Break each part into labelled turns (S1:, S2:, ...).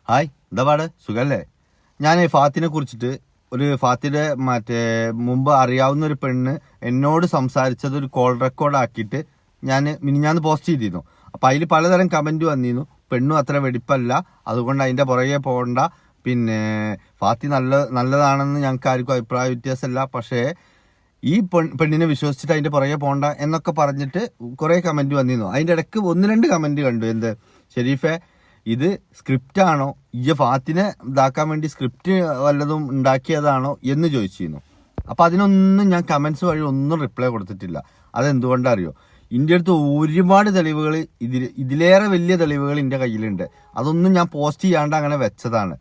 S1: Hi, എന്താ പാട്? സുഖല്ലേ? ഞാൻ ഫാത്തിനെ കുറിച്ചിട്ട് ഫാത്തിയുടെ മുമ്പ് അറിയാവുന്ന ഒരു പെണ്ണ് എന്നോട് സംസാരിച്ചത് ഒരു കോൾ റെക്കോർഡ് ആക്കിയിട്ട് ഞാൻ മിനിഞ്ഞാന്ന് പോസ്റ്റ് ചെയ്തിരുന്നു. അപ്പം അതിൽ പലതരം കമന്റ് വന്നിരുന്നു. പെണ്ണും അത്ര വെടിപ്പല്ല, അതുകൊണ്ട് അതിന്റെ പുറകെ പോകണ്ട, പിന്നെ ഫാത്തി നല്ലതാണെന്ന് ഞങ്ങൾക്ക് ആർക്കും അഭിപ്രായ വ്യത്യാസമല്ല, പക്ഷേ ഈ പെണ്ണിനെ വിശ്വസിച്ചിട്ട് അതിന്റെ പുറകെ പോകണ്ട എന്നൊക്കെ പറഞ്ഞിട്ട് കുറെ കമന്റ് വന്നിരുന്നു. അതിന്റെ ഇടയ്ക്ക് 1-2 കമന്റ് കണ്ടു. എന്ത് ഷെരീഫെ, ഇത് സ്ക്രിപ്റ്റ് ആണോ, ഫാത്തിനെ ഇതാക്കാൻ വേണ്ടി സ്ക്രിപ്റ്റ് വല്ലതും ഉണ്ടാക്കിയതാണോ എന്ന് ചോദിച്ചിരുന്നു. അപ്പൊ അതിനൊന്നും ഞാൻ കമന്റ്സ് വഴി ഒന്നും റിപ്ലൈ കൊടുത്തിട്ടില്ല. അതെന്തുകൊണ്ടറിയോ? ഇതിന്റെ അടുത്ത് ഒരുപാട് തെളിവുകൾ, ഇതിലേറെ വലിയ തെളിവുകൾ എന്റെ കയ്യിലുണ്ട്. അതൊന്നും ഞാൻ പോസ്റ്റ് ചെയ്യാണ്ട് അങ്ങനെ വെച്ചതാണ്.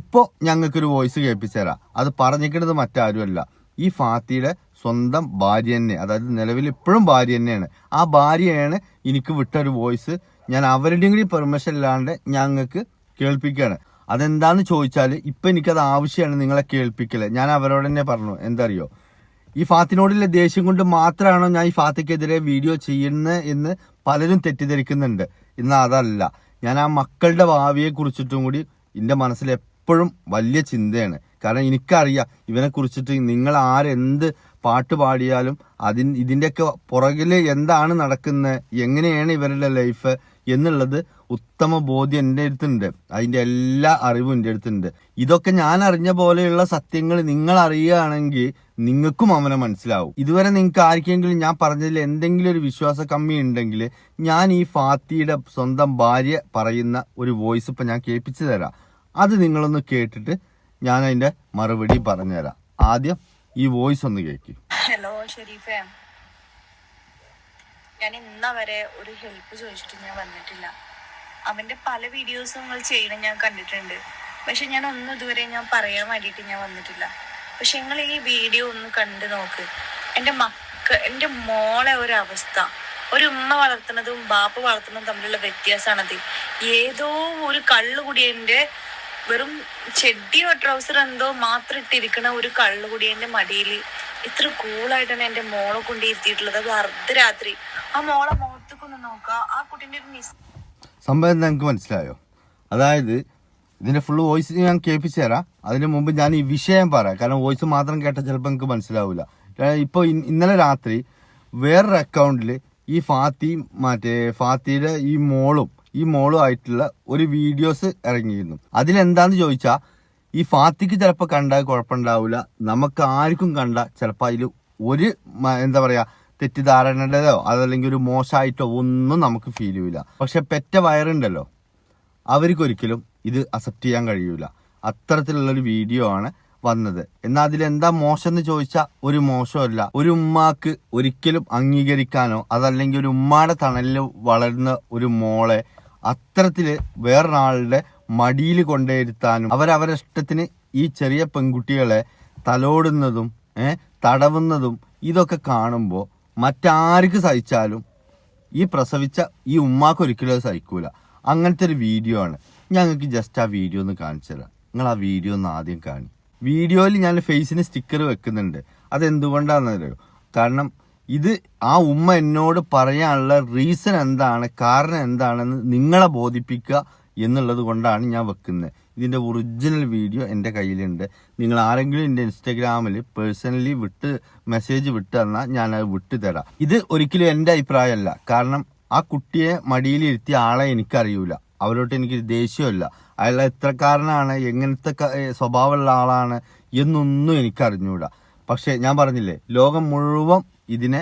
S1: ഇപ്പൊ ഞങ്ങൾക്കൊരു വോയിസ് കേൾപ്പിച്ചു തരാം. അത് പറഞ്ഞിരിക്കുന്നത് മറ്റാരുമല്ല, ഈ ഫാത്തിയുടെ സ്വന്തം ഭാര്യ തന്നെ, അതായത് നിലവിൽ ഇപ്പോഴും ഭാര്യ തന്നെയാണ്. ആ ഭാര്യയാണ് എനിക്ക് വിട്ടൊരു വോയിസ്. ഞാൻ അവരുടെയും കൂടി പെർമിഷൻ ഇല്ലാണ്ട് ഞങ്ങൾക്ക് കേൾപ്പിക്കുകയാണ്. അതെന്താന്ന് ചോദിച്ചാൽ ഇപ്പൊ എനിക്കത് ആവശ്യമാണ് നിങ്ങളെ കേൾപ്പിക്കല്. ഞാൻ അവരോട് തന്നെ പറഞ്ഞു, എന്തറിയോ, ഈ ഫാത്തിനോടുള്ള ദേഷ്യം കൊണ്ട് മാത്രമാണോ ഞാൻ ഈ ഫാത്തിക്കെതിരെ വീഡിയോ ചെയ്യുന്നത് എന്ന് പലരും തെറ്റിദ്ധരിക്കുന്നുണ്ട്. എന്നാൽ അതല്ല, ഞാൻ ആ മക്കളുടെ ഭാവിയെ കുറിച്ചിട്ടും കൂടി എന്റെ മനസ്സിൽ എപ്പോഴും വലിയ ചിന്തയാണ്. കാരണം എനിക്കറിയാം ഇവനെ കുറിച്ചിട്ട് നിങ്ങൾ ആരെന്ത് പാട്ട് പാടിയാലും ഇതിന്റെയൊക്കെ പുറകില് എന്താണ് നടക്കുന്നത്, എങ്ങനെയാണ് ഇവരുടെ ലൈഫ് എന്നുള്ളത് ഉത്തമ ബോധ്യം എൻ്റെ അടുത്തുണ്ട്. അതിന്റെ എല്ലാ അറിവും എൻ്റെ അടുത്തുണ്ട്. ഇതൊക്കെ ഞാൻ അറിഞ്ഞ പോലെയുള്ള സത്യങ്ങൾ നിങ്ങൾ അറിയുകയാണെങ്കിൽ നിങ്ങൾക്കും അവനെ മനസ്സിലാവും. ഇതുവരെ നിങ്ങൾക്ക് ആർക്കെങ്കിലും ഞാൻ പറഞ്ഞതിൽ എന്തെങ്കിലും ഒരു വിശ്വാസ കമ്മി ഉണ്ടെങ്കിൽ ഞാൻ ഈ ഫാത്തിയുടെ സ്വന്തം ഭാര്യ പറയുന്ന ഒരു വോയിസ് ഇപ്പൊ ഞാൻ കേൾപ്പിച്ചു തരാം. അത് നിങ്ങളൊന്ന് കേട്ടിട്ട് ഞാൻ അതിന്റെ മറുപടി പറഞ്ഞുതരാം. ആദ്യം ഈ വോയിസ് ഒന്ന് കേൾക്കും.
S2: ഹലോ ഷെരീഫേ, ഞാൻ ഇന്നവരെ ഒരു ഹെൽപ്പ് ചോദിച്ചിട്ട് ഞാൻ വന്നിട്ടില്ല. അവന്റെ പല വീഡിയോസും നിങ്ങൾ ചെയ്യണം ഞാൻ കണ്ടിട്ടുണ്ട്. പക്ഷെ ഞാൻ ഒന്നും ഇതുവരെ ഞാൻ പറയാൻ വേണ്ടിയിട്ട് ഞാൻ വന്നിട്ടില്ല. പക്ഷെ നിങ്ങൾ ഈ വീഡിയോ ഒന്ന് കണ്ടു നോക്ക്. എൻ്റെ മോളെ ഒരവസ്ഥ, ഒരു ഉമ്മ വളർത്തുന്നതും ബാപ്പ വളർത്തുന്നതും തമ്മിലുള്ള വ്യത്യാസമാണത്. ഏതോ ഒരു കള്ളുകുടിയന്റെ വെറും ചെടിയോ ട്രൗസർ എന്തോ മാത്രം ഇട്ടിരിക്കണ ഒരു കള്ളുകുടിയന്റെ മടിയിൽ ഇത്ര കൂളായിട്ടാണ് എന്റെ മോളെ കൊണ്ടിരുത്തിയിട്ടുള്ളത്. അത് അർദ്ധരാത്രി. ആ മോളെ മുഖത്തേക്കൊന്ന് നോക്ക. ആ കുട്ടീന്റെ ഒരു
S1: സംഭവം നിങ്ങൾക്ക് മനസ്സിലായോ? അതായത് ഇതിന്റെ ഫുൾ വോയിസ് ഞാൻ കേൾപ്പിച്ചു തരാം. അതിന് മുമ്പ് ഞാൻ ഈ വിഷയം പറയാം. കാരണം വോയിസ് മാത്രം കേട്ടാൽ ചിലപ്പോൾ നിങ്ങൾക്ക് മനസ്സിലാവില്ല. ഇപ്പൊ ഇന്നലെ രാത്രി വേറൊരു അക്കൗണ്ടിൽ ഈ ഫാത്തിയുടെ ഈ മോളും ആയിട്ടുള്ള ഒരു വീഡിയോസ് ഇറങ്ങിയിരുന്നു. അതിലെന്താന്ന് ചോദിച്ചാ, ഈ ഫാത്തിക്ക് ചിലപ്പോൾ കണ്ടാൽ കുഴപ്പമുണ്ടാവില്ല, നമുക്ക് ആർക്കും കണ്ട ചിലപ്പോൾ അതിൽ ഒരു എന്താ പറയാ തെറ്റിദ്ധാരണയുടേതോ അതല്ലെങ്കിൽ ഒരു മോശമായിട്ടോ ഒന്നും നമുക്ക് ഫീൽ ചെയ്യൂല. പക്ഷെ പെറ്റ വയറുണ്ടല്ലോ, അവർക്കൊരിക്കലും ഇത് അക്സെപ്റ്റ് ചെയ്യാൻ കഴിയൂല. അത്തരത്തിലുള്ളൊരു വീഡിയോ ആണ് വന്നത്. എന്നാൽ അതിലെന്താ മോശം എന്ന് ചോദിച്ചാൽ ഒരു മോശമല്ല. ഒരു ഉമ്മാക്ക് ഒരിക്കലും അംഗീകരിക്കാനോ അതല്ലെങ്കിൽ ഒരു ഉമ്മാടെ തണലിൽ വളരുന്ന ഒരു മോളെ അത്തരത്തില് വേറൊരാളുടെ മടിയിൽ കൊണ്ടുവരുത്താനും അവരവരുടെ ഇഷ്ടത്തിന് ഈ ചെറിയ പെൺകുട്ടികളെ തലോടുന്നതും തടവുന്നതും ഇതൊക്കെ കാണുമ്പോൾ മറ്റാർക്ക് സഹിച്ചാലും ഈ പ്രസവിച്ച ഈ ഉമ്മാക്ക് ഒരിക്കലും സഹിക്കൂല. അങ്ങനത്തെ ഒരു വീഡിയോ ആണ്. ഞങ്ങൾക്ക് ജസ്റ്റ് ആ വീഡിയോ ഒന്ന് കാണിച്ചു തരാം. നിങ്ങൾ ആ വീഡിയോ ഒന്ന് ആദ്യം കാണി. വീഡിയോയിൽ ഞാൻ ഫേസിന് സ്റ്റിക്കർ വെക്കുന്നുണ്ട്. അതെന്തുകൊണ്ടാണെന്നറിയോ? കാരണം ഇത് ആ ഉമ്മ എന്നോട് പറയാനുള്ള റീസൺ എന്താണ്, കാരണം എന്താണെന്ന് നിങ്ങളെ ബോധിപ്പിക്കുക എന്നുള്ളത് കൊണ്ടാണ് ഞാൻ വെക്കുന്നത്. ഇതിന്റെ ഒറിജിനൽ വീഡിയോ എൻ്റെ കയ്യിലുണ്ട്. നിങ്ങൾ ആരെങ്കിലും എൻ്റെ ഇൻസ്റ്റാഗ്രാമിൽ പേഴ്സണലി മെസ്സേജ് വിട്ട് തന്നാൽ ഞാൻ അത് വിട്ടു തരാം. ഇത് ഒരിക്കലും എൻ്റെ അഭിപ്രായമല്ല. കാരണം ആ കുട്ടിയെ മടിയിലിരുത്തിയ ആളെ എനിക്കറിയൂല. അവരോട്ട് എനിക്ക് ദേഷ്യമല്ല. അയാൾ എത്രക്കാരനാണ്, എങ്ങനത്തെ സ്വഭാവമുള്ള ആളാണ് എന്നൊന്നും എനിക്കറിഞ്ഞൂടാ. പക്ഷെ ഞാൻ പറഞ്ഞില്ലേ, ലോകം മുഴുവൻ ഇതിനെ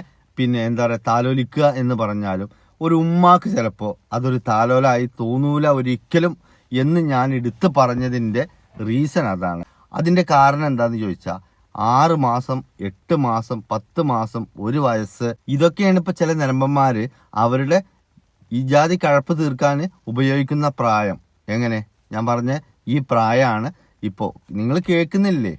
S1: എന്താ പറയുക താലോലിക്കുക എന്ന് പറഞ്ഞാലും ഒരു ഉമ്മാക്ക് ചിലപ്പോൾ അതൊരു താലോലായി തോന്നൂല ഒരിക്കലും എന്ന് ഞാൻ എടുത്തു പറഞ്ഞതിന്റെ റീസൺ അതാണ്. അതിന്റെ കാരണം എന്താന്ന് ചോദിച്ചാൽ 6 മാസം 8 മാസം 10 മാസം 1 വയസ്സ് ഇതൊക്കെയാണ് ഇപ്പൊ ചില നിരമ്പന്മാര് അവരുടെ ഈ ജാതി കഴപ്പ് തീർക്കാൻ ഉപയോഗിക്കുന്ന പ്രായം. എങ്ങനെ ഞാൻ പറഞ്ഞ ഈ പ്രായമാണ് ഇപ്പോ നിങ്ങൾ കേൾക്കുന്നില്ലേ?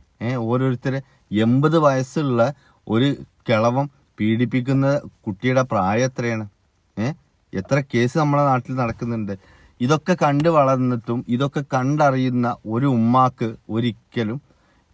S1: ഓരോരുത്തര് 80 വയസ്സുള്ള ഒരു കിളവം പീഡിപ്പിക്കുന്ന കുട്ടിയുടെ പ്രായം എത്രയാണ്? എത്ര കേസ് നമ്മുടെ നാട്ടിൽ നടക്കുന്നുണ്ട്. ഇതൊക്കെ കണ്ടു വളർന്നിട്ടും ഇതൊക്കെ കണ്ടറിയുന്ന ഒരു ഉമ്മാക്ക് ഒരിക്കലും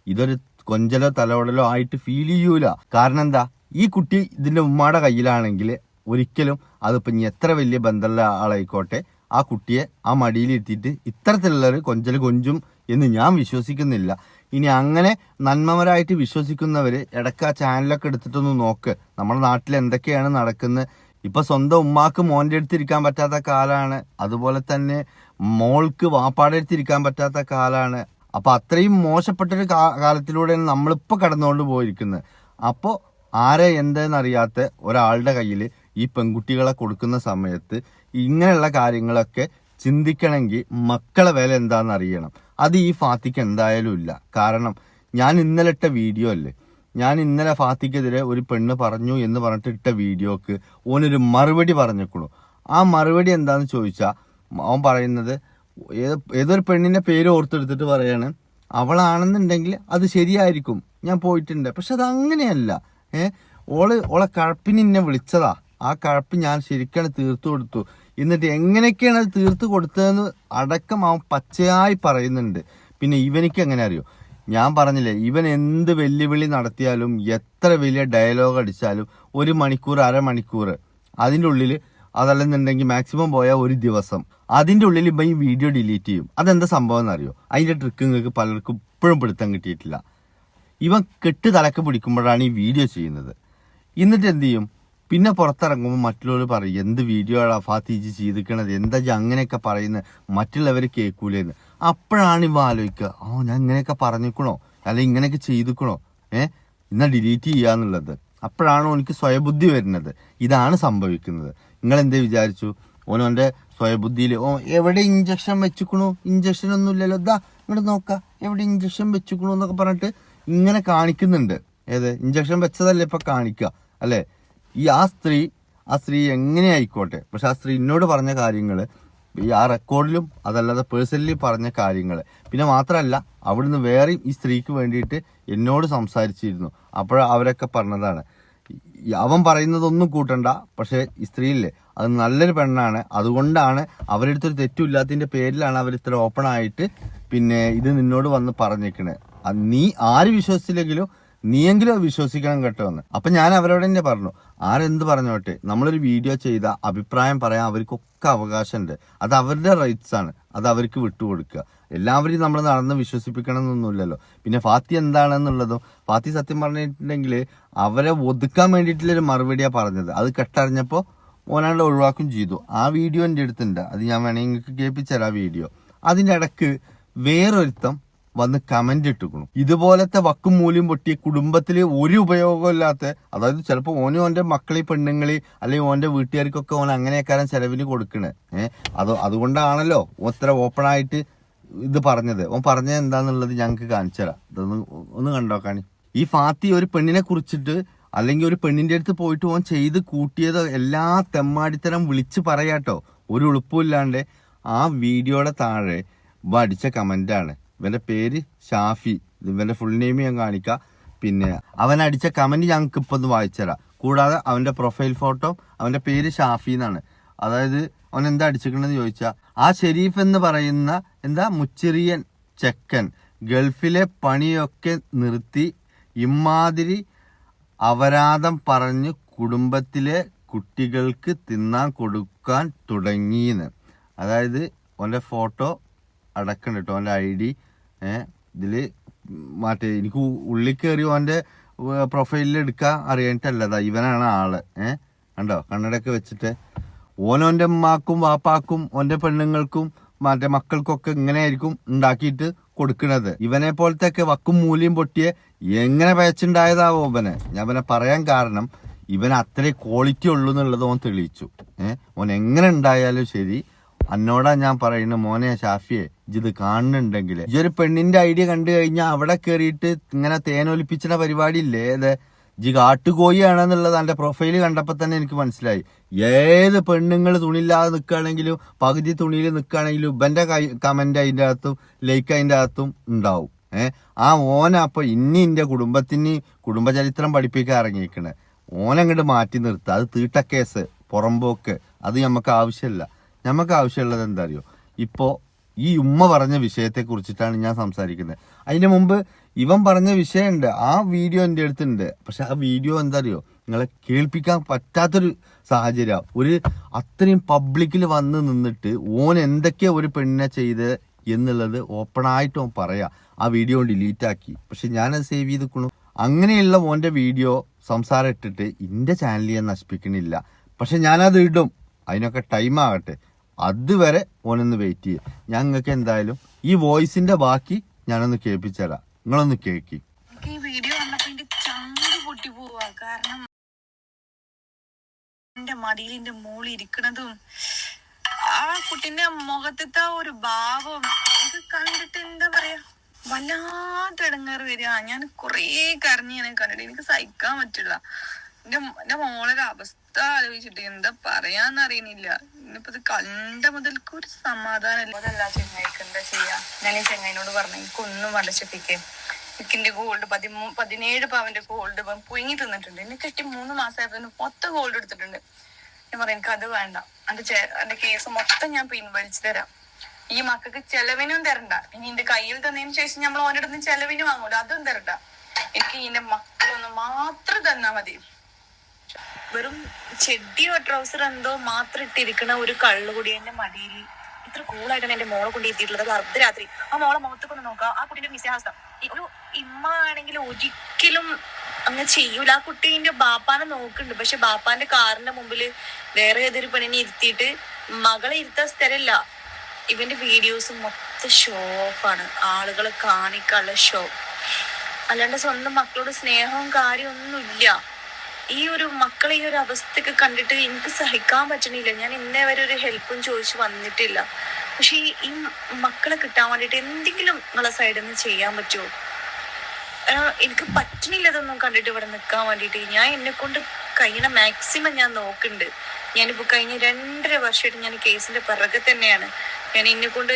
S1: ഇതൊരു കൊഞ്ചലോ തലോടലോ ആയിട്ട് ഫീൽ ചെയ്യൂല. കാരണം എന്താ, ഈ കുട്ടി ഇതിന്റെ ഉമ്മാടെ കയ്യിലാണെങ്കിൽ ഒരിക്കലും അതിപ്പോ ഇനി എത്ര വലിയ ബന്ധമുള്ള ആളായിക്കോട്ടെ ആ കുട്ടിയെ ആ മടിയിലിരുത്തിയിട്ട് ഇത്തരത്തിലുള്ളൊരു കൊഞ്ചും എന്ന് ഞാൻ വിശ്വസിക്കുന്നില്ല. ഇനി അങ്ങനെ നന്മമരായിട്ട് വിശ്വസിക്കുന്നവര് ഇടയ്ക്ക് ആ ചാനലൊക്കെ എടുത്തിട്ടൊന്ന് നോക്ക്, നമ്മുടെ നാട്ടിൽ എന്തൊക്കെയാണ് നടക്കുന്നത്. ഇപ്പൊ സ്വന്തം ഉമ്മാക്ക് മോന്റെ അടുത്തിരിക്കാൻ പറ്റാത്ത കാലാണ്, അതുപോലെ തന്നെ മോൾക്ക് വാപ്പാടെ അടുത്തിരിക്കാൻ പറ്റാത്ത കാലാണ്. അപ്പൊ അത്രയും മോശപ്പെട്ടൊരു കാലത്തിലൂടെയാണ് നമ്മളിപ്പോ കടന്നുകൊണ്ട് പോയിരിക്കുന്നത്. അപ്പോൾ ആരെ എന്തെന്നറിയാത്ത ഒരാളുടെ കയ്യിൽ ഈ പെൺകുട്ടികളെ കൊടുക്കുന്ന സമയത്ത് ഇങ്ങനെയുള്ള കാര്യങ്ങളൊക്കെ ചിന്തിക്കണമെങ്കിൽ മക്കളെ വില എന്താണെന്ന് അറിയണം. അത് ഈ ഫാത്തിക്ക് എന്തായാലും ഇല്ല. കാരണം ഞാൻ ഇന്നലെ ഇട്ട വീഡിയോ അല്ലേ, ഞാൻ ഇന്നലെ ഫാത്തിക്കെതിരെ ഒരു പെണ്ണ് പറഞ്ഞു എന്ന് പറഞ്ഞിട്ട് ഇട്ട വീഡിയോക്ക് ഓനൊരു മറുപടി പറഞ്ഞേക്കണു. ആ മറുപടി എന്താന്ന് ചോദിച്ചാൽ അവൻ പറയുന്നത് ഏതൊരു പെണ്ണിന്റെ പേര് ഓർത്തെടുത്തിട്ട് പറയാണ്, അവളാണെന്നുണ്ടെങ്കിൽ അത് ശരിയായിരിക്കും, ഞാൻ പോയിട്ടുണ്ട്. പക്ഷെ അത് അങ്ങനെയല്ല. ഓളെ കഴപ്പിന് എന്നെ വിളിച്ചതാ, ആ കഴപ്പ് ഞാൻ ശരിക്കാണ് തീർത്തു കൊടുത്തു. എന്നിട്ട് എങ്ങനെയൊക്കെയാണ് അത് തീർത്തു കൊടുത്തതെന്ന് അടക്കം അവൻ പച്ചയായി പറയുന്നുണ്ട്. പിന്നെ ഇവനിക്ക് എങ്ങനെ അറിയോ? ഞാൻ പറഞ്ഞില്ലേ, ഇവൻ എന്ത് വെല്ലുവിളി നടത്തിയാലും എത്ര വലിയ ഡയലോഗ് അടിച്ചാലും 1 മണിക്കൂർ 1/2 മണിക്കൂർ അതിൻ്റെ ഉള്ളിൽ, അതല്ലെന്നുണ്ടെങ്കിൽ മാക്സിമം പോയാൽ 1 ദിവസം അതിൻ്റെ ഉള്ളിൽ ഇപ്പം ഈ വീഡിയോ ഡിലീറ്റ് ചെയ്യും. അതെന്താ സംഭവം എന്നറിയോ? അതിൻ്റെ ട്രിക്ക് നിങ്ങൾക്ക് പലർക്കും ഇപ്പോഴും പിടുത്തം കിട്ടിയിട്ടില്ല. ഇവൻ കെട്ട് തലക്ക് പിടിക്കുമ്പോഴാണ് ഈ വീഡിയോ ചെയ്യുന്നത്. എന്നിട്ട് എന്ത് ചെയ്യും? പിന്നെ പുറത്തിറങ്ങുമ്പോൾ മറ്റുള്ളവർ പറയും, എന്ത് വീഡിയോ ആണ് ഫാത്തിജി ചെയ്തിരിക്കണത്, എന്താ അങ്ങനെയൊക്കെ പറയുന്നത്, മറ്റുള്ളവർ കേൾക്കൂലെന്ന്. അപ്പോഴാണ് ഇവ ആലോചിക്കുക, ഞാൻ ഇങ്ങനെയൊക്കെ പറഞ്ഞിക്കണോ, അല്ലെങ്കിൽ ഇങ്ങനെയൊക്കെ ചെയ്തിക്കണോ, ഇന്നാ ഡിലീറ്റ് ചെയ്യാന്നുള്ളത്. അപ്പോഴാണ് എനിക്ക് സ്വയബുദ്ധി വരുന്നത്. ഇതാണ് സംഭവിക്കുന്നത്. നിങ്ങൾ എന്തേ വിചാരിച്ചു? ഓനോന്റെ സ്വയബുദ്ധിയിൽ എവിടെ ഇഞ്ചക്ഷൻ വെച്ചിക്കണു, ഇഞ്ചക്ഷൻ ഒന്നും ഇല്ലല്ലോ, ഇതാ ഇങ്ങോട്ട് നോക്കാം എവിടെ ഇഞ്ചക്ഷൻ വെച്ചിക്കണു എന്നൊക്കെ പറഞ്ഞിട്ട് ഇങ്ങനെ കാണിക്കുന്നുണ്ട്. ഇഞ്ചക്ഷൻ വെച്ചതല്ലേ ഇപ്പൊ കാണിക്കുക അല്ലെ? ആ സ്ത്രീ എങ്ങനെ ആയിക്കോട്ടെ, പക്ഷെ ആ സ്ത്രീ എന്നോട് പറഞ്ഞ കാര്യങ്ങൾ ആ റെക്കോർഡിലും അതല്ലാതെ പേഴ്സണലി പറഞ്ഞ കാര്യങ്ങൾ, പിന്നെ മാത്രമല്ല അവിടുന്ന് വേറെയും ഈ സ്ത്രീക്ക് വേണ്ടിയിട്ട് എന്നോട് സംസാരിച്ചിരുന്നു. അവരൊക്കെ പറഞ്ഞതാണ്, അവൻ പറയുന്നതൊന്നും കൂട്ടണ്ട, പക്ഷെ ഈ സ്ത്രീയില്ലേ അത് നല്ലൊരു പെണ്ണാണ്, അതുകൊണ്ടാണ് അവരുടെ അടുത്തൊരു തെറ്റുമില്ലാത്തതിന്റെ പേരിലാണ് അവർ ഇത്ര ഓപ്പൺ ആയിട്ട് പിന്നെ ഇത് നിന്നോട് വന്ന് പറഞ്ഞേക്കണേ. നീ ആര് വിശ്വസിച്ചില്ലെങ്കിലും നീയെങ്കിലും വിശ്വസിക്കണം കേട്ടോ എന്ന്. അപ്പൊ ഞാൻ അവരോട് തന്നെ പറഞ്ഞു, ആരെന്ത് പറഞ്ഞോട്ടെ, നമ്മളൊരു വീഡിയോ ചെയ്ത അഭിപ്രായം പറയാൻ അവർക്കൊക്കെ അവകാശമുണ്ട്. അത് അവരുടെ റൈറ്റ്സ് ആണ്, അത് അവർക്ക് വിട്ടുകൊടുക്കുക. എല്ലാവരെയും നമ്മൾ നടന്ന് വിശ്വസിപ്പിക്കണം എന്നൊന്നുമില്ലല്ലോ. പിന്നെ ഫാത്തി എന്താണെന്നുള്ളതും, ഫാത്തി സത്യം പറഞ്ഞിട്ടുണ്ടെങ്കിൽ അവരെ ഒതുക്കാൻ വേണ്ടിയിട്ടുള്ളൊരു മറുപടിയാണ് പറഞ്ഞത്. അത് കെട്ടറിഞ്ഞപ്പോൾ ഓനാണ്ട് ഒഴിവാക്കും ചെയ്തു. ആ വീഡിയോ എൻ്റെ അടുത്തുണ്ട്, അത് ഞാൻ വേണമെങ്കിൽ നിങ്ങൾക്ക് കേൾപ്പിച്ചുതരാം ആ വീഡിയോ. അതിൻ്റെ ഇടക്ക് വേറൊരുത്തം വന്ന് കമന്റ് ഇട്ടുക്കണം, ഇതുപോലത്തെ വക്കും മൂല്യം പൊട്ടിയ കുടുംബത്തിൽ ഒരു ഉപയോഗമില്ലാത്ത, അതായത് ചിലപ്പോൾ ഓന്റെ മക്കളെ പെണ്ണുങ്ങളി അല്ലെങ്കിൽ ഓന്റെ വീട്ടുകാർക്കൊക്കെ ഓൻ അങ്ങനെയൊക്കെ ചെലവിന് കൊടുക്കണേ. അതുകൊണ്ടാണല്ലോ ഇത്ര ഓപ്പൺ ആയിട്ട് ഇത് പറഞ്ഞത്. ഓൻ പറഞ്ഞത് എന്താന്നുള്ളത് ഞങ്ങൾക്ക് കാണിച്ചുതരാം. ഒന്ന് കണ്ടോക്കാണി. ഈ ഫാത്തി ഒരു പെണ്ണിനെ കുറിച്ചിട്ട് അല്ലെങ്കിൽ ഒരു പെണ്ണിന്റെ അടുത്ത് പോയിട്ട് ഓൻ ചെയ്ത് കൂട്ടിയത് എല്ലാ തെമ്മാടിത്തരം വിളിച്ച് പറയാട്ടോ, ഒരു എളുപ്പമില്ലാണ്ട്. ആ വീഡിയോയുടെ താഴെ അടിച്ച കമന്റാണ്. ഇവന്റെ പേര് ഷാഫി, ഇവന്റെ ഫുൾ നെയിം ഞാൻ കാണിക്കാം. പിന്നെ അവൻ അടിച്ച കമന്റ് ഞങ്ങൾക്ക് ഇപ്പൊ ഒന്ന് വായിച്ചുതരാം. കൂടാതെ അവന്റെ പ്രൊഫൈൽ ഫോട്ടോ, അവന്റെ പേര് ഷാഫി എന്നാണ്. അതായത് അവൻ എന്താ അടിച്ചിരിക്കണെന്ന് ചോദിച്ചാൽ, ആ ഷെരീഫ് എന്ന് പറയുന്ന മുച്ചിറിയൻ ചെക്കൻ ഗൾഫിലെ പണിയൊക്കെ നിർത്തി ഇമാതിരി അപരാധം പറഞ്ഞ് കുടുംബത്തിലെ കുട്ടികൾക്ക് തിന്നാൻ കൊടുക്കാൻ തുടങ്ങിയെന്ന്. അതായത് അവന്റെ ഫോട്ടോ അടക്കം കേട്ടോ, അവന്റെ ID ഇതില് മറ്റേ എനിക്ക് ഉള്ളിൽ കയറി അവന്റെ പ്രൊഫൈലിൽ എടുക്കാൻ അറിയാനിട്ടല്ലതാ, ഇവനാണ് ആള്. കണ്ടോ കണ്ണടയൊക്കെ വെച്ചിട്ട് ഓനോന്റെ ഉമ്മാക്കും വാപ്പാക്കും ഓന്റെ പെണ്ണുങ്ങൾക്കും മറ്റേ മക്കൾക്കൊക്കെ ഇങ്ങനെയായിരിക്കും ഉണ്ടാക്കിയിട്ട് കൊടുക്കുന്നത്. ഇവനെ പോലത്തെ വക്കും മൂല്യം പൊട്ടിയെ എങ്ങനെ പയച്ചുണ്ടായതാവോ ഇവനെ. ഞാൻ ഇവനെ പറയാൻ കാരണം ഇവൻ അത്രേ ക്വാളിറ്റി ഉള്ളൂ എന്നുള്ളത് ഓൻ തെളിയിച്ചു. ഓൻ എങ്ങനെ ഉണ്ടായാലും ശരി, അന്നോടാ ഞാൻ പറയുന്നത്, മോനെ ഷാഫിയെ ഇത് കാണുന്നുണ്ടെങ്കിൽ ഈ ഒരു പെണ്ണിന്റെ ഐഡിയ കണ്ടു കഴിഞ്ഞാൽ അവിടെ കയറിയിട്ട് ഇങ്ങനെ തേനൊലിപ്പിച്ചിന പരിപാടി ഇല്ലേ, ജി കാട്ടുകോയിയാണെന്നുള്ളത് എന്റെ പ്രൊഫൈല് കണ്ടപ്പോ തന്നെ എനിക്ക് മനസ്സിലായി. ഏത് പെണ്ണുങ്ങൾ തുണിയില്ലാതെ നിൽക്കുകയാണെങ്കിലും പകുതി തുണിയിൽ നിൽക്കുകയാണെങ്കിലും ഇവന്റെ കമന്റ് അതിന്റെ അകത്തും ലൈക്ക് അതിന്റെ അകത്തും ഉണ്ടാവും. ആ അപ്പൊ ഇന്റെ കുടുംബത്തിന് കുടുംബചരിത്രം പഠിപ്പിക്കാൻ ഇറങ്ങിയിരിക്കണേ. ഓനങ്ങോട്ട് മാറ്റി നിർത്തുക, അത് തീട്ടക്കേസ് പുറമ്പോക്ക്, അത് നമുക്ക് ആവശ്യമില്ല. നമുക്ക് ആവശ്യമുള്ളത് എന്താ അറിയോ, ഇപ്പോ ഈ ഉമ്മ പറഞ്ഞ വിഷയത്തെ കുറിച്ചിട്ടാണ് ഞാൻ സംസാരിക്കുന്നത്. അതിന് മുമ്പ് ഇവൻ പറഞ്ഞ വിഷയമുണ്ട്, ആ വീഡിയോ എൻ്റെ അടുത്തുണ്ട്. പക്ഷെ ആ വീഡിയോ എന്താ അറിയോ, നിങ്ങളെ കേൾപ്പിക്കാൻ പറ്റാത്തൊരു സാഹചര്യം. ഒരു അത്രയും പബ്ലിക്കിൽ വന്ന് നിന്നിട്ട് ഓൻ എന്തൊക്കെയാ ഒരു പെണ്ണിനെ ചെയ്ത് എന്നുള്ളത് ഓപ്പണായിട്ട് ഓൻ പറയാ. ആ വീഡിയോ ഡിലീറ്റ് ആക്കി, പക്ഷെ ഞാനത് സേവ് ചെയ്തിക്കണു. അങ്ങനെയുള്ള ഓന്റെ വീഡിയോ സംസാരം ഇട്ടിട്ട് എന്റെ ചാനൽ ഞാൻ നശിപ്പിക്കണില്ല. പക്ഷെ ഞാനത് ഇടും, അതിനൊക്കെ ടൈം ആകട്ടെ. അതുവരെ ഓനൊന്ന് വെയിറ്റ് ചെയ്യും. ഞാൻ നിങ്ങൾക്ക് എന്തായാലും ഈ വോയിസിന്റെ ബാക്കി ഞാനൊന്ന് കേൾപ്പിച്ചുതരാം, നിങ്ങളൊന്ന് കേൾക്കി.
S2: ഈ വീഡിയോ കണ്ടപ്പോ എന്റെ ചങ്ക് പൊട്ടി പോവാ. കാരണം എന്റെ മടിയിൽ എന്റെ മോള് ഇരിക്കണതും ആ കുട്ടിന്റെ മുഖത്തെ ഒരു ഭാവം ഇത് കണ്ടിട്ട് എന്താ പറയാ, വല്ലാത്ത ഇടങ്ങേറ് വരിക. ഞാൻ കൊറേ കരഞ്ഞ് ഞാൻ കണ്ടിട്ട് എനിക്ക് സഹിക്കാൻ പറ്റില്ല. എന്റെ മോളൊരു അവസ്ഥ ആലോചിച്ചിട്ട് എന്താ പറയാന്നറിയണില്ല. ഇന്നിപ്പോ ഇത് കണ്ട മുതൽക്ക് ഒരു സമാധാനം അതല്ല. ചെങ്ങായിക്ക് എന്താ ചെയ്യാ? ഞാൻ ഈ ചെങ്ങായിനോട് പറഞ്ഞു എനിക്കൊന്നും അടച്ചിപ്പിക്കേ, എനിക്കെന്റെ ഗോൾഡ് 17 പവന്റെ ഗോൾഡ് പുഴുങ്ങി തിന്നിട്ടുണ്ട്. എന്നെ കെട്ടി 3 മാസമായപ്പോ മൊത്തം ഗോൾഡ് എടുത്തിട്ടുണ്ട്. ഞാൻ പറയാം എനിക്കത് വേണ്ട, എന്റെ കേസ് മൊത്തം ഞാൻ പിൻവലിച്ചു തരാം, ഈ മക്കൾക്ക് ചെലവിനും തരണ്ട. ഇനി എന്റെ കയ്യിൽ തന്നതിന് ശേഷം നമ്മൾ ഓൻ്റെ അടുത്ത് ചെലവിന് വാങ്ങൂല, അതും തരണ്ട. എനിക്ക് ഇതിന്റെ മക്കളൊന്ന് മാത്രം തന്നാ മതി. വെറും ചെടിയോ ട്രൗസർ എന്തോ മാത്രം ഇട്ടിരിക്കണ ഒരു കള്ളുകൂടി എന്റെ മടിയിൽ ഇത്ര കൂളായിട്ടാണ് എന്റെ മോളെ കൊണ്ട് എത്തിയിട്ടുള്ളത്. അർദ്ധരാത്രി ആ മോളെ മുഖത്തേക്കൊന്ന് നോക്കുക, ആ കുട്ടിന്റെ വിശ്വാസം. ഒരു ഇമ്മ ആണെങ്കിൽ ഒരിക്കലും അങ്ങനെ ചെയ്യൂല. ആ കുട്ടീന്റെ ബാപ്പാനെ നോക്കുന്നുണ്ട്, പക്ഷെ ബാപ്പാന്റെ കാറിന്റെ മുമ്പിൽ വേറെ ഏതൊരു പെണ്ണിനെ ഇരുത്തിയിട്ട് മകളെ ഇരുത്താൻ സ്ഥലമില്ല. ഇവന്റെ വീഡിയോസ് മൊത്തം ഷോ ഓഫാണ്, ആളുകളെ കാണിക്കാനുള്ള ഷോ, അല്ലാണ്ട് സ്വന്തം മക്കളോട് സ്നേഹവും കാര്യമൊന്നുമില്ല. ഈ ഒരു മക്കളെ ഈ ഒരു അവസ്ഥയൊക്കെ കണ്ടിട്ട് എനിക്ക് സഹിക്കാൻ പറ്റണില്ല. ഞാൻ ഇന്നേ വരെ ഒരു ഹെൽപ്പും ചോദിച്ചു വന്നിട്ടില്ല. പക്ഷെ ഈ മക്കളെ കിട്ടാൻ വേണ്ടിട്ട് എന്തെങ്കിലും നിങ്ങളെ സൈഡിൽ നിന്ന് ചെയ്യാൻ പറ്റുമോ? എനിക്ക് പറ്റണില്ല ഇതൊന്നും കണ്ടിട്ട് ഇവിടെ നിൽക്കാൻ വേണ്ടിട്ട്. ഞാൻ എന്നെ കൊണ്ട് കഴിയണ മാക്സിമം ഞാൻ നോക്കുന്നുണ്ട്. ഞാനിപ്പോ കഴിഞ്ഞ 2.5 വർഷമായിട്ട് ഞാൻ കേസിന്റെ പിറകെ തന്നെയാണ്. ഞാൻ എന്നെ കൊണ്ട്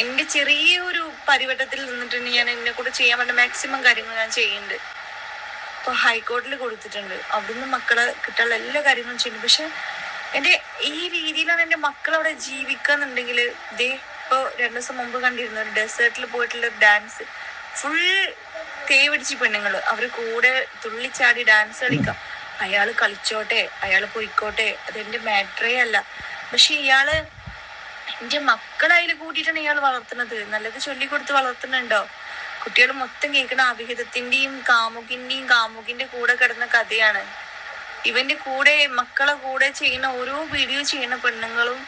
S2: എന്റെ ചെറിയൊരു പരിവട്ടത്തിൽ നിന്നിട്ടുണ്ട് ഞാൻ എന്നെ കൊണ്ട് ചെയ്യാൻ വേണ്ട മാക്സിമം കാര്യങ്ങൾ ഞാൻ ചെയ്യുന്നുണ്ട്. ഇപ്പൊ ഹൈക്കോടതിയിൽ കൊടുത്തിട്ടുണ്ട്, അവിടുന്ന് മക്കളെ കിട്ടാനുള്ള എല്ലാ കാര്യങ്ങളും ചെയ്യുന്നു. പക്ഷെ എന്റെ ഈ രീതിയിലാണ് എന്റെ മക്കളവിടെ ജീവിക്കാന്നുണ്ടെങ്കിൽ ഇതേ ഇപ്പൊ 2 ദിവസം മുമ്പ് കണ്ടിരുന്നു ഒരു ഡെസേർട്ടിൽ പോയിട്ടുള്ള ഒരു ഡാൻസ്, ഫുൾ തേവിടിച്ച് പെണ്ണുങ്ങള് അവര് കൂടെ തുള്ളിച്ചാടി ഡാൻസ് കളിക്കാം. അയാള് കളിച്ചോട്ടെ, അയാള് പോയിക്കോട്ടെ, അതെന്റെ മാറ്ററേ അല്ല. പക്ഷെ ഇയാള് എന്റെ മക്കളതിൽ കൂട്ടിയിട്ടാണ് ഇയാൾ വളർത്തുന്നത്. നല്ലത് ചൊല്ലിക്കൊടുത്ത് വളർത്തുന്നുണ്ടോ? കുട്ടികൾ മൊത്തം കേൾക്കണ അവിഹിതത്തിന്റെയും കാമുകിന്റെ കൂടെ കിടന്ന കഥയാണ്. ഇവന്റെ കൂടെ മക്കളെ കൂടെ ചെയ്യുന്ന ഓരോ വീഡിയോ ചെയ്യുന്ന പെണ്ണുങ്ങളും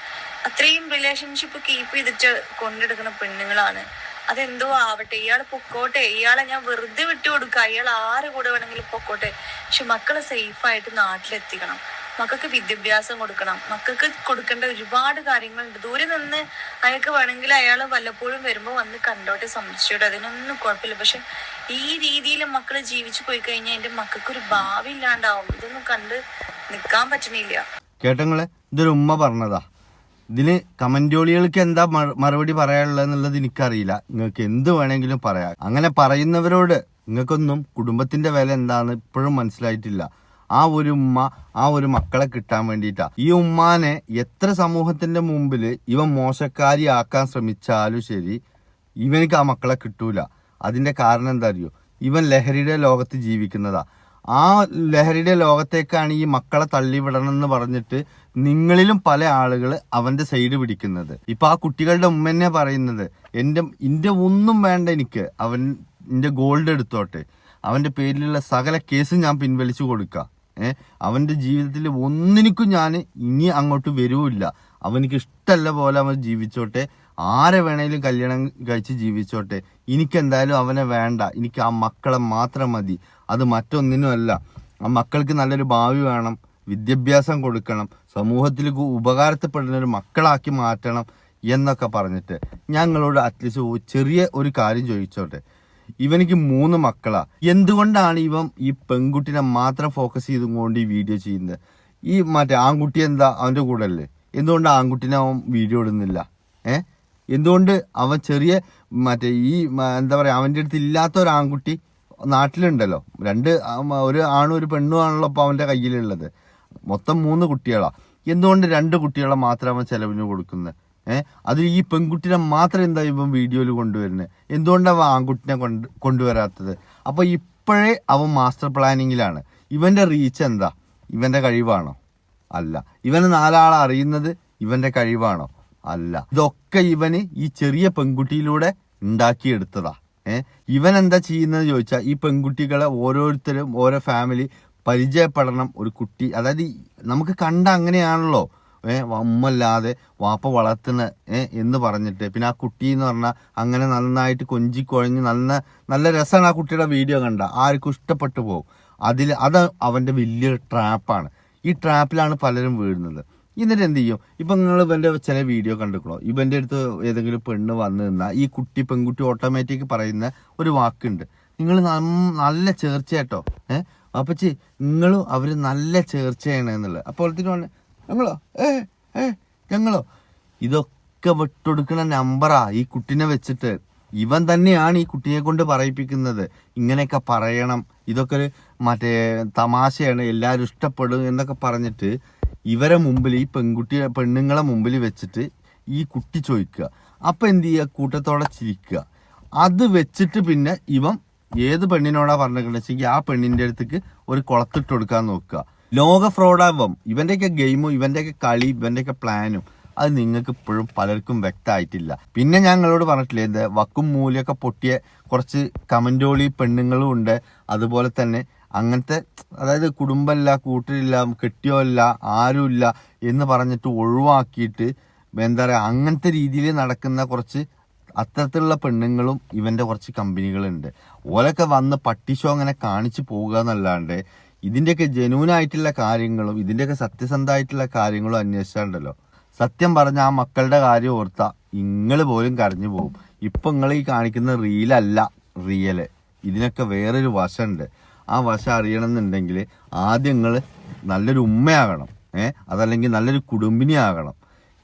S2: അത്രയും റിലേഷൻഷിപ്പ് കീപ്പ് ചെയ്തിട്ട് കൊണ്ടെടുക്കുന്ന പെണ്ണുങ്ങളാണ്. അതെന്തോ ആവട്ടെ, ഇയാൾ പൊക്കോട്ടെ, ഇയാളെ ഞാൻ വെറുതെ വിട്ടുകൊടുക്കുക, അയാൾ ആരെ കൂടെ വേണമെങ്കിലും പൊക്കോട്ടെ. പക്ഷെ മക്കളെ സേഫായിട്ട് നാട്ടിലെത്തിക്കണം, മക്കൾക്ക് വിദ്യാഭ്യാസം കൊടുക്കണം, മക്കൾക്ക് കൊടുക്കേണ്ട ഒരുപാട് കാര്യങ്ങളുണ്ട്. ദൂരെ നിന്ന് അയാൾക്ക് വേണമെങ്കിൽ അയാൾ വല്ലപ്പോഴും വരുമ്പോൾ വന്ന് കണ്ടോട്ടെ, സംരക്ഷിച്ചോട്ടെ, അതിനൊന്നും കുഴപ്പമില്ല. പക്ഷെ ഈ രീതിയിൽ മക്കള് ജീവിച്ചു പോയി കഴിഞ്ഞാൽ എന്റെ മക്കൾക്ക് ഒരു ഭാവി ഇല്ലാണ്ടാവും. ഇതൊന്നും കണ്ട് നിക്കാൻ പറ്റണില്ല.
S1: കേട്ടങ്ങളെ, ഇതൊരു ഉമ്മ പറഞ്ഞതാ. ഇതിന് കമന്റോളികൾക്ക് എന്താ മറുപടി പറയാനുള്ളതെന്നുള്ളത് എനിക്കറിയില്ല. നിങ്ങൾക്ക് എന്ത് വേണമെങ്കിലും പറയാം. അങ്ങനെ പറയുന്നവരോട് നിങ്ങൾക്കൊന്നും കുടുംബത്തിന്റെ വില എന്താന്ന് ഇപ്പോഴും മനസ്സിലായിട്ടില്ല. ആ ഒരു ഉമ്മ ആ ഒരു മക്കളെ കിട്ടാൻ വേണ്ടിയിട്ടാ. ഈ ഉമ്മാനെ എത്ര സമൂഹത്തിന്റെ മുമ്പിൽ ഇവൻ മോശക്കാരിയാക്കാൻ ശ്രമിച്ചാലും ശരി, ഇവനിക്ക് ആ മക്കളെ കിട്ടൂല. അതിന്റെ കാരണം എന്താ അറിയോ? ഇവൻ ലഹരിയുടെ ലോകത്ത് ജീവിക്കുന്നതാ. ആ ലഹരിയുടെ ലോകത്തേക്കാണ് ഈ മക്കളെ തള്ളിവിടണം എന്ന് പറഞ്ഞിട്ട് നിങ്ങളിലും പല ആളുകൾ അവന്റെ സൈഡ് പിടിക്കുന്നത്. ഇപ്പൊ ആ കുട്ടികളുടെ ഉമ്മ തന്നെ പറയുന്നത്, എന്റെ ഒന്നും വേണ്ട, എനിക്ക് എന്റെ ഗോൾഡ് എടുത്തോട്ടെ, അവന്റെ പേരിലുള്ള സകല കേസും ഞാൻ പിൻവലിച്ചു കൊടുക്കാം, അവന്റെ ജീവിതത്തിൽ ഒന്നിനും ഞാൻ ഇനി അങ്ങോട്ട് വരൂല്ല, അവനിക്ക് ഇഷ്ടമല്ല പോലെ അവൻ ജീവിച്ചോട്ടെ, ആരെ വേണേലും കല്യാണം കഴിച്ച് ജീവിച്ചോട്ടെ, എനിക്കെന്തായാലും അവനെ വേണ്ട, എനിക്ക് ആ മക്കളെ മാത്രം മതി, അത് മറ്റൊന്നിനും അല്ല. ആ മക്കൾക്ക് നല്ലൊരു ഭാവി വേണം, വിദ്യാഭ്യാസം കൊടുക്കണം, സമൂഹത്തിൽ ഉപകാരപ്പെടുന്ന ഒരു മക്കളാക്കി മാറ്റണം എന്നൊക്കെ പറഞ്ഞിട്ട് ഞങ്ങളോട് അറ്റ്ലീസ്റ്റ് ചെറിയ ഒരു കാര്യം ചോദിച്ചോട്ടെ. ഇവനിക്ക് 3 മക്കളാ. എന്തുകൊണ്ടാണ് ഇവൻ ഈ പെൺകുട്ടിനെ മാത്രം ഫോക്കസ് ചെയ്തുകൊണ്ട് ഈ വീഡിയോ ചെയ്യുന്നത്? ഈ മറ്റേ ആൺകുട്ടി എന്താ അവന്റെ കൂടെ അല്ലേ? എന്തുകൊണ്ട് ആൺകുട്ടിനെ അവൻ വീഡിയോ ഇടുന്നില്ല? എന്തുകൊണ്ട് അവൻ ചെറിയ മറ്റേ ഈ എന്താ പറയാ അവന്റെ അടുത്ത് ഇല്ലാത്ത ഒരു ആൺകുട്ടി നാട്ടിലുണ്ടല്ലോ, ഒരു ആണും ഒരു പെണ്ണും ആണല്ലോ ഇപ്പൊ അവന്റെ കയ്യിലുള്ളത്. മൊത്തം 3 കുട്ടികളാ. എന്തുകൊണ്ട് 2 കുട്ടികളെ മാത്രം അവൻ ചെലവിന് കൊടുക്കുന്നത്? അത് ഈ പെൺകുട്ടിനെ മാത്രം എന്താ ഇവൻ വീഡിയോയിൽ കൊണ്ടുവരുന്നത്? എന്തുകൊണ്ടാണ് അവൻ ആൺകുട്ടിനെ കൊണ്ടുവരാത്തത്? അപ്പൊ ഇപ്പോഴേ അവൻ മാസ്റ്റർ പ്ലാനിങ്ങിലാണ്. ഇവന്റെ റീച്ച് എന്താ? ഇവന്റെ കഴിവാണോ? അല്ല. ഇവന് 4 ആളെ അറിയുന്നത് ഇവന്റെ കഴിവാണോ? അല്ല. ഇതൊക്കെ ഇവന് ഈ ചെറിയ പെൺകുട്ടിയിലൂടെ ഉണ്ടാക്കിയെടുത്തതാ. ഇവൻ എന്താ ചെയ്യുന്നത് ചോദിച്ചാൽ ഈ പെൺകുട്ടികളെ ഓരോരുത്തരും ഓരോ ഫാമിലി പരിചയപ്പെടണം. ഒരു കുട്ടി, അതായത് നമുക്ക് കണ്ട അങ്ങനെയാണല്ലോ, ഉമ്മല്ലാതെ വാപ്പ വളർത്തുന്ന എന്ന് പറഞ്ഞിട്ട്, പിന്നെ ആ കുട്ടി എന്ന് പറഞ്ഞാൽ അങ്ങനെ നന്നായിട്ട് കൊഞ്ചിക്കൊഴഞ്ഞ് നല്ല രസമാണ്. ആ കുട്ടിയുടെ വീഡിയോ കണ്ട ആർക്കും ഇഷ്ടപ്പെട്ടു പോകും. അത് അവന്റെ വലിയൊരു ട്രാപ്പാണ്. ഈ ട്രാപ്പിലാണ് പലരും വീഴുന്നത്. എന്നിട്ട് എന്ത് ചെയ്യും? ഇപ്പൊ നിങ്ങൾ ഇവന്റെ ചില വീഡിയോ കണ്ടിക്കണോ? ഇവന്റെ അടുത്ത് ഏതെങ്കിലും പെണ്ണ് വന്നു നിന്നാൽ ഈ പെൺകുട്ടി ഓട്ടോമാറ്റിക് പറയുന്ന ഒരു വാക്കുണ്ട്, നിങ്ങൾ നല്ല ചേർച്ചയാട്ടോ, അപ്പച്ചി നിങ്ങളും അവര് നല്ല ചേർച്ചയാണ് എന്നുള്ളത്. അപ്പോൾ ഞങ്ങളോ ഞങ്ങളോ ഇതൊക്കെ വിട്ടുകൊടുക്കുന്ന നമ്പറാ ഈ കുട്ടിനെ വെച്ചിട്ട്. ഇവൻ തന്നെയാണ് ഈ കുട്ടിയെ കൊണ്ട് പറയിപ്പിക്കുന്നത്. ഇങ്ങനെയൊക്കെ പറയണം, ഇതൊക്കെ മറ്റേ തമാശയാണ്, എല്ലാവരും ഇഷ്ടപ്പെടും എന്നൊക്കെ പറഞ്ഞിട്ട് ഇവരെ മുമ്പിൽ, ഈ പെണ്ണുങ്ങളെ മുമ്പിൽ വെച്ചിട്ട് ഈ കുട്ടി ചോദിക്കുക. അപ്പൊ എന്ത് ചെയ്യുക? കൂട്ടത്തോടെ ചിരിക്കുക. അത് വെച്ചിട്ട് പിന്നെ ഇവൻ ഏത് പെണ്ണിനോടാ പറഞ്ഞിട്ടുണ്ടെങ്കിൽ ആ പെണ്ണിന്റെ അടുത്തേക്ക് ഒരു കുളത്തിട്ട് കൊടുക്കാൻ നോക്കുക. ലോക ഫ്രോഡാവും. ഇവന്റെയൊക്കെ ഗെയിമും ഇവന്റെയൊക്കെ കളി ഇവന്റെയൊക്കെ പ്ലാനും അത് നിങ്ങൾക്ക് ഇപ്പോഴും പലർക്കും വ്യക്തമായിട്ടില്ല. പിന്നെ ഞങ്ങളോട് പറഞ്ഞിട്ടില്ലേ, എന്ത് വക്കും മൂലയൊക്കെ പൊട്ടിയ കുറച്ച് കമന്റോളി പെണ്ണുങ്ങളും ഉണ്ട്. അതുപോലെ തന്നെ അങ്ങനത്തെ, അതായത് കുടുംബമില്ല, കൂട്ടരില്ല, കെട്ടിയോല്ല, ആരുമില്ല എന്ന് പറഞ്ഞിട്ട് ഒഴിവാക്കിയിട്ട് എന്താ പറയുക, അങ്ങനത്തെ രീതിയിൽ നടക്കുന്ന കുറച്ച് അത്തരത്തിലുള്ള പെണ്ണുങ്ങളും ഇവന്റെ കുറച്ച് കമ്പനികളുണ്ട്. ഓലൊക്കെ വന്ന് പട്ടിഷോ അങ്ങനെ കാണിച്ചു പോവുക എന്നല്ലാണ്ട് ഇതിന്റെയൊക്കെ ജെന്യൂനായിട്ടുള്ള കാര്യങ്ങളും ഇതിന്റെയൊക്കെ സത്യസന്ധമായിട്ടുള്ള കാര്യങ്ങളും അന്വേഷിച്ചാണ്ടല്ലോ, സത്യം പറഞ്ഞ ആ മക്കളുടെ കാര്യം ഓർത്താ നിങ്ങൾ പോലും കരഞ്ഞു പോകും. ഇപ്പൊ നിങ്ങൾ ഈ കാണിക്കുന്ന റീലല്ല റിയല്. ഇതിനൊക്കെ വേറൊരു വശമുണ്ട്. ആ വശം അറിയണമെന്നുണ്ടെങ്കിൽ ആദ്യം നിങ്ങൾ നല്ലൊരു ഉമ്മയാകണം, അതല്ലെങ്കിൽ നല്ലൊരു കുടുംബിനി ആകണം.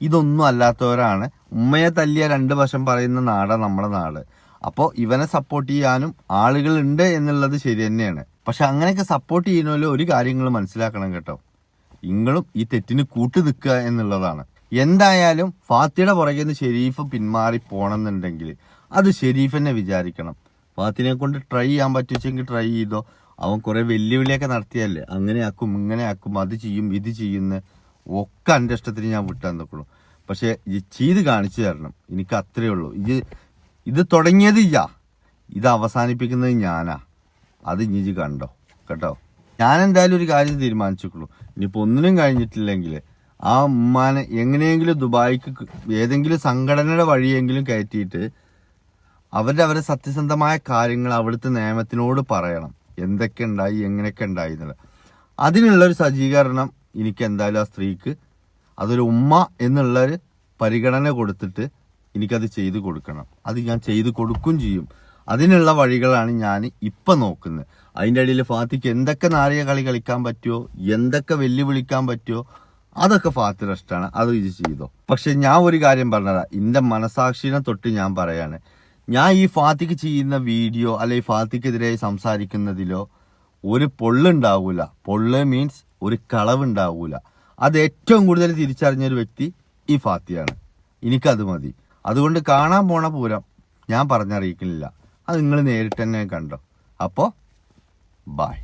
S1: ഇതൊന്നും അല്ലാത്തവരാണ്. ഉമ്മയെ തല്ലിയ 2 വശം പറയുന്ന നാടാണ് നമ്മുടെ നാട്. അപ്പോൾ ഇവനെ സപ്പോർട്ട് ചെയ്യാനും ആളുകളുണ്ട് എന്നുള്ളത് ശരി തന്നെയാണ്. പക്ഷെ അങ്ങനെയൊക്കെ സപ്പോർട്ട് ചെയ്യുന്നതിൽ ഒരു കാര്യങ്ങൾ മനസ്സിലാക്കണം കേട്ടോ, നിങ്ങളും ഈ തെറ്റിന് കൂട്ടു നിൽക്കുക എന്നുള്ളതാണ്. എന്തായാലും ഫാത്തിയുടെ പുറകെ നിന്ന് ഷെരീഫ് പിന്മാറി പോകണമെന്നുണ്ടെങ്കിൽ അത് ഷെരീഫിനെ വിചാരിക്കണം. ഫാത്തിനെ കൊണ്ട് ട്രൈ ചെയ്യാൻ പറ്റുവെച്ചെങ്കിൽ ട്രൈ ചെയ്തോ. അവൻ കുറെ വെല്ലുവിളിയൊക്കെ നടത്തിയല്ലേ, അങ്ങനെ ആക്കും ഇങ്ങനെ ആക്കും, അത് ചെയ്യും ഇത് ചെയ്യുന്ന ഒക്കെ എൻ്റെ ഇഷ്ടത്തിന് ഞാൻ വിട്ടാൻ നോക്കുള്ളൂ. പക്ഷെ ചെയ്ത് കാണിച്ചു തരണം, എനിക്ക് അത്രയേ ഉള്ളൂ. ഇത് തുടങ്ങിയത് ഇത് അവസാനിപ്പിക്കുന്നത് ഞാനാ. അത് ഇനി കണ്ടോ കേട്ടോ. ഞാൻ എന്തായാലും ഒരു കാര്യം തീരുമാനിച്ചിട്ടുള്ളൂ, ഇനിയിപ്പോൾ ഒന്നിനും കഴിഞ്ഞിട്ടില്ലെങ്കിൽ ആ ഉമ്മാനെ എങ്ങനെയെങ്കിലും ദുബായിക്ക് ഏതെങ്കിലും സംഘടനയുടെ വഴിയെങ്കിലും കയറ്റിയിട്ട് അവരുടെ സത്യസന്ധമായ കാര്യങ്ങൾ അവിടുത്തെ നിയമത്തിനോട് പറയണം, എന്തൊക്കെ ഉണ്ടായി എങ്ങനെയൊക്കെ ഉണ്ടായി എന്നുള്ളത്. അതിനുള്ളൊരു സജ്ജീകരണം എനിക്ക് എന്തായാലും ആ സ്ത്രീക്ക് അതൊരു ഉമ്മ എന്നുള്ളൊരു പരിഗണന കൊടുത്തിട്ട് എനിക്കത് ചെയ്തു കൊടുക്കണം. അത് ഞാൻ ചെയ്തു കൊടുക്കും ചെയ്യും. അതിനുള്ള വഴികളാണ് ഞാൻ ഇപ്പം നോക്കുന്നത്. അതിൻ്റെ ഇടയിൽ ഫാത്തിക്ക് എന്തൊക്കെ നാരിക കളി കളിക്കാൻ പറ്റുമോ, എന്തൊക്കെ വെല്ലുവിളിക്കാൻ പറ്റുമോ അതൊക്കെ ഫാത്തിയുടെ ഇഷ്ടമാണ്, അത് ഇത് ചെയ്തോ. പക്ഷെ ഞാൻ ഒരു കാര്യം പറഞ്ഞതാ, എൻ്റെ മനസാക്ഷിനെ തൊട്ട് ഞാൻ പറയാണ്, ഞാൻ ഈ ഫാത്തിക്ക് ചെയ്യുന്ന വീഡിയോ അല്ലെങ്കിൽ ഫാത്തിക്കെതിരെ സംസാരിക്കുന്നതിലോ ഒരു പൊള്ളുണ്ടാവൂല. പൊള്ള് മീൻസ് ഒരു കളവുണ്ടാവൂല. അത് ഏറ്റവും കൂടുതൽ തിരിച്ചറിഞ്ഞൊരു വ്യക്തി ഈ ഫാത്തിയാണ്. എനിക്കത് മതി. അതുകൊണ്ട് കാണാൻ പോണ പൂരം ഞാൻ പറഞ്ഞറിയിക്കുന്നില്ല, അത് നിങ്ങൾ നേരിട്ട് തന്നെ കണ്ടോ. അപ്പോൾ ബൈ.